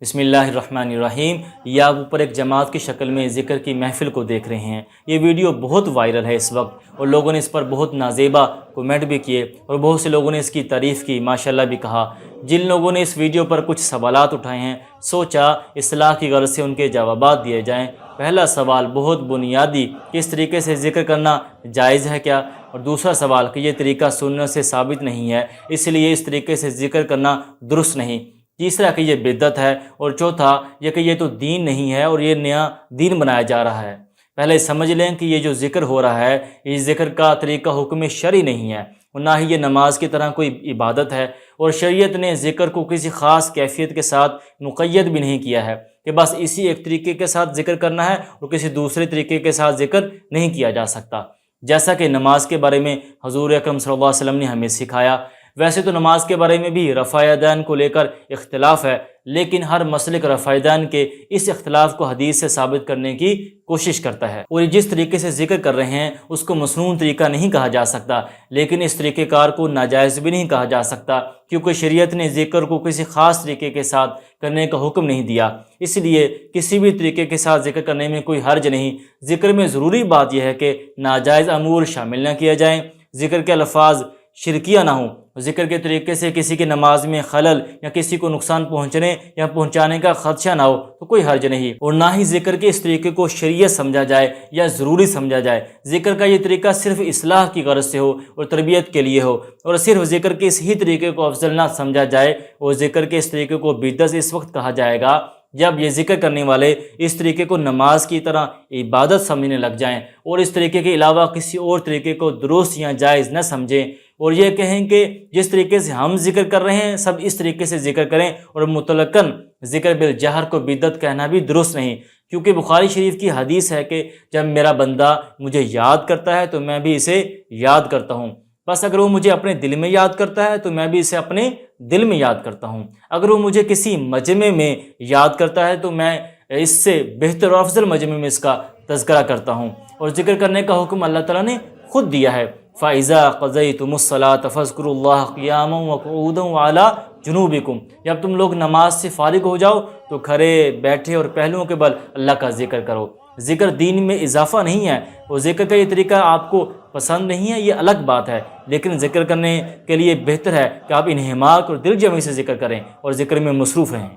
بسم اللہ الرحمن الرحیم۔ یہ آپ اوپر ایک جماعت کی شکل میں ذکر کی محفل کو دیکھ رہے ہیں۔ یہ ویڈیو بہت وائرل ہے اس وقت، اور لوگوں نے اس پر بہت نازیبا کومنٹ بھی کیے، اور بہت سے لوگوں نے اس کی تعریف کی، ماشاءاللہ بھی کہا۔ جن لوگوں نے اس ویڈیو پر کچھ سوالات اٹھائے ہیں، سوچا اصلاح کی غرض سے ان کے جوابات دیے جائیں۔ پہلا سوال بہت بنیادی کہ اس طریقے سے ذکر کرنا جائز ہے کیا؟ اور دوسرا سوال کہ یہ طریقہ سنت سے ثابت نہیں ہے، اس لیے اس طریقے سے ذکر کرنا درست نہیں۔ تیسرا کہ یہ بدعت ہے، اور چوتھا یہ کہ یہ تو دین نہیں ہے اور یہ نیا دین بنایا جا رہا ہے۔ پہلے سمجھ لیں کہ یہ جو ذکر ہو رہا ہے، یہ ذکر کا طریقہ حکم شرعی نہیں ہے، اور نہ ہی یہ نماز کی طرح کوئی عبادت ہے، اور شریعت نے ذکر کو کسی خاص کیفیت کے ساتھ مقید بھی نہیں کیا ہے کہ بس اسی ایک طریقے کے ساتھ ذکر کرنا ہے اور کسی دوسرے طریقے کے ساتھ ذکر نہیں کیا جا سکتا۔ جیسا کہ نماز کے بارے میں حضور اکرم صلی اللہ علیہ وسلم نے ہمیں سکھایا، ویسے تو نماز کے بارے میں بھی رفع یدین کو لے کر اختلاف ہے، لیکن ہر مسلک رفع یدین کے اس اختلاف کو حدیث سے ثابت کرنے کی کوشش کرتا ہے، اور جس طریقے سے ذکر کر رہے ہیں اس کو مسنون طریقہ نہیں کہا جا سکتا، لیکن اس طریقہ کار کو ناجائز بھی نہیں کہا جا سکتا، کیونکہ شریعت نے ذکر کو کسی خاص طریقے کے ساتھ کرنے کا حکم نہیں دیا۔ اس لیے کسی بھی طریقے کے ساتھ ذکر کرنے میں کوئی حرج نہیں۔ ذکر میں ضروری بات یہ ہے کہ ناجائز امور شامل نہ کیا جائیں، ذکر کے الفاظ شرکیہ نہ ہوں، ذکر کے طریقے سے کسی کی نماز میں خلل یا کسی کو نقصان پہنچنے یا پہنچانے کا خدشہ نہ ہو تو کوئی حرج نہیں، اور نہ ہی ذکر کے اس طریقے کو شریعت سمجھا جائے یا ضروری سمجھا جائے۔ ذکر کا یہ طریقہ صرف اصلاح کی غرض سے ہو اور تربیت کے لیے ہو، اور صرف ذکر کے اس ہی طریقے کو افضل نہ سمجھا جائے، اور ذکر کے اس طریقے کو بدعت اس وقت کہا جائے گا جب یہ ذکر کرنے والے اس طریقے کو نماز کی طرح عبادت سمجھنے لگ جائیں، اور اس طریقے کے علاوہ کسی اور طریقے کو درست یا جائز نہ سمجھیں، اور یہ کہیں کہ جس طریقے سے ہم ذکر کر رہے ہیں سب اس طریقے سے ذکر کریں، اور مطلقاً ذکر بالجہر کو بدعت کہنا بھی درست نہیں، کیونکہ بخاری شریف کی حدیث ہے کہ جب میرا بندہ مجھے یاد کرتا ہے تو میں بھی اسے یاد کرتا ہوں، بس اگر وہ مجھے اپنے دل میں یاد کرتا ہے تو میں بھی اسے اپنے دل میں یاد کرتا ہوں، اگر وہ مجھے کسی مجمع میں یاد کرتا ہے تو میں اس سے بہتر و افضل مجمع میں اس کا تذکرہ کرتا ہوں۔ اور ذکر کرنے کا حکم اللہ تعالیٰ نے خود دیا ہے، فَإِذَا قَضَيْتُمُ الصَّلَاةَ فَاذْكُرُوا اللَّهَ قِيَامًا وَقُعُودًا وَعَلَىٰ جُنُوبِكُمْ۔ جب تم لوگ نماز سے فارغ ہو جاؤ تو کھڑے بیٹھے اور پہلوؤں کے بل اللہ کا ذکر کرو۔ ذکر دین میں اضافہ نہیں ہے، اور ذکر کا یہ طریقہ آپ کو پسند نہیں ہے یہ الگ بات ہے، لیکن ذکر کرنے کے لیے بہتر ہے کہ آپ انہماک اور دل جمعی سے ذکر کریں اور ذکر میں مصروف رہیں۔